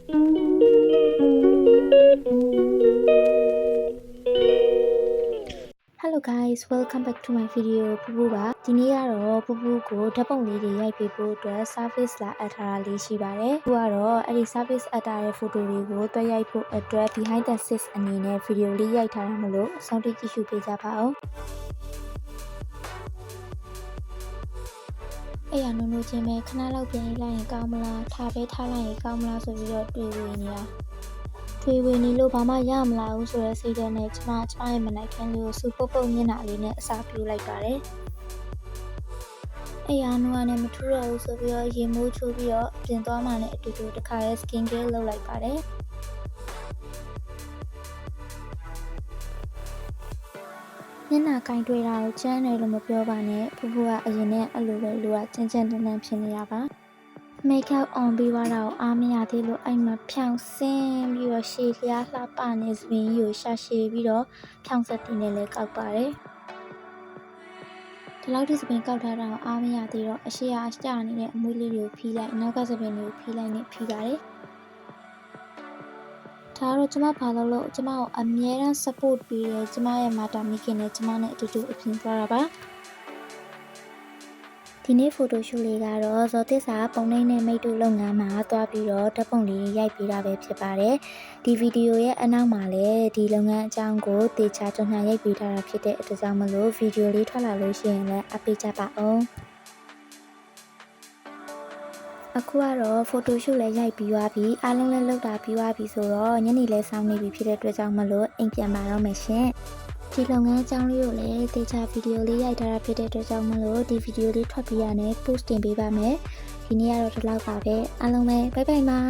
Hello guys, welcome back to my video. ပူပူပါဒီနေ့ကတော့ပူပူကိုဓာတ်ပုံလေးတွေရိုက်ပေးဖို့အတွက် service လာအပ်ထားတာလေးရှိပါတယ်။ပူကတော့အဲ့ဒီ service အပ်ထားတဲ့ photo တွေကိုတွဲရိုက်ဖို့အတွက် behind the scenes အနေနဲ့ video လေးရိုက်ထားတာမလို့အဆုံးထိကြည့်ရှုပေးကြပါဦး။အဲ့ရနုံနုချင်းပဲခဏလောက်ပြန်လိုက်ရင်ကောင်းမလားထားပဲထားလိုက်ရင်ကောင်းမလားဆိုပြီးတော့တွေးဝေနေတာ။ထွေဝင်နေလို့ဘာမှရမလာဘူးဆိုတဲ့စိတ်ဓာတ်နဲ့ကျမရဲ့မနိုင်ခင်းလေးကိုစူပုတ်ပုတ်မျက်နှာလေးနဲ့အစားပြုလိုက်ပါတယ်။အဲ့ရနုံနဲ့မထူးတော့ဘူးဆိုပြီးတော့ရေမိုးချိုးပြီးတော့ပြင်သွားမှလည်းအတူတူတစ်ခါရဲ skin care လုပ်လိုက်ပါတယ်။မျက်နှာကင်တွေ့တာကိုကျန်းတယ်လို့မပြောပါနဲ့ဖူဖူကအရင်နဲ့အဲ့လိုပဲလူကကျန်းကျန်းတန်းတန်းဖြစ်နေတာပါ။ make up on ပြီးသွားတာကိုအားမရသေးလို့အဲ့မှာဖြောင်ဆင်းပြီးတော့ရှည်လျားလှပနေစပင်းကြီးကိုရှာရှည်ပြီးတော့ဖြောင်ဆက်တင်နဲ့လည်းကောက်ပါတယ်ဒီလောက်ဒီစပင်းကောက်ထားတာကိုအားမရသေးတော့အရှိအကျနေတဲ့အမွှေးလေးတွေကိုဖီးလိုက်နောက်ကစပင်းတွေကိုဖီးလိုက်နဲ့ဖီးပါတယ်ဒါတော့ကျမဘာလို့ကျမကိုအမြဲတမ်း support ပေးတယ်ကျမရဲ့မာတာမိခင်နဲ့ကျမနဲ့အတူတူအပြင်သွားတာပါဒီနေ့ photo shoot လေးကတော့ဇော်သစ္စာပုံနှိမ့်နဲ့မိတ်တူလုပ်ငန်းမှာတွားပြီးတော့ဓာတ်ပုံလေးရိုက်ပေးတာပဲဖြစ်ပါတယ်ဒီဗီဒီယိုရဲ့အနောက်မှာလည်းဒီလုပ်ငန်းအကြောင်းကိုတေချာကြွညာရိုက်ပေးထားတာဖြစ်တဲ့အတွက်ကြောင့်မလို့ဗီဒီယိုလေးထွက်လာလို့ရှိရင်လည်းအပိတ်ကြပါအောင်အခုကတော့ photo shoot လည်းရိုက်ပြီးသွားပြီအားလုံးလည်းလုပ်တာပြီးသွားပြီဆိုတော့ညနေလည်းစောင်းနေပြီဖြစ်တဲ့အတွက်ကြောင့်မလို့အိမ်ပြန်ပါတော့မယ်ရှင်ဒီလုပ်ငန်းအကြောင်းလေးကိုလည်းတေချာဗီဒီယိုလေးရိုက်ထားတာဖြစ်တဲ့အတွက်ကြောင့်မလို့ဒီဗီဒီယိုလေးထွက်ပြီးရတဲ့ post တင်ပေးပါမယ်ဒီနေ့ကတော့ဒီလောက်ပါပဲအားလုံးပဲဘိုင်ဘိုင်ပါ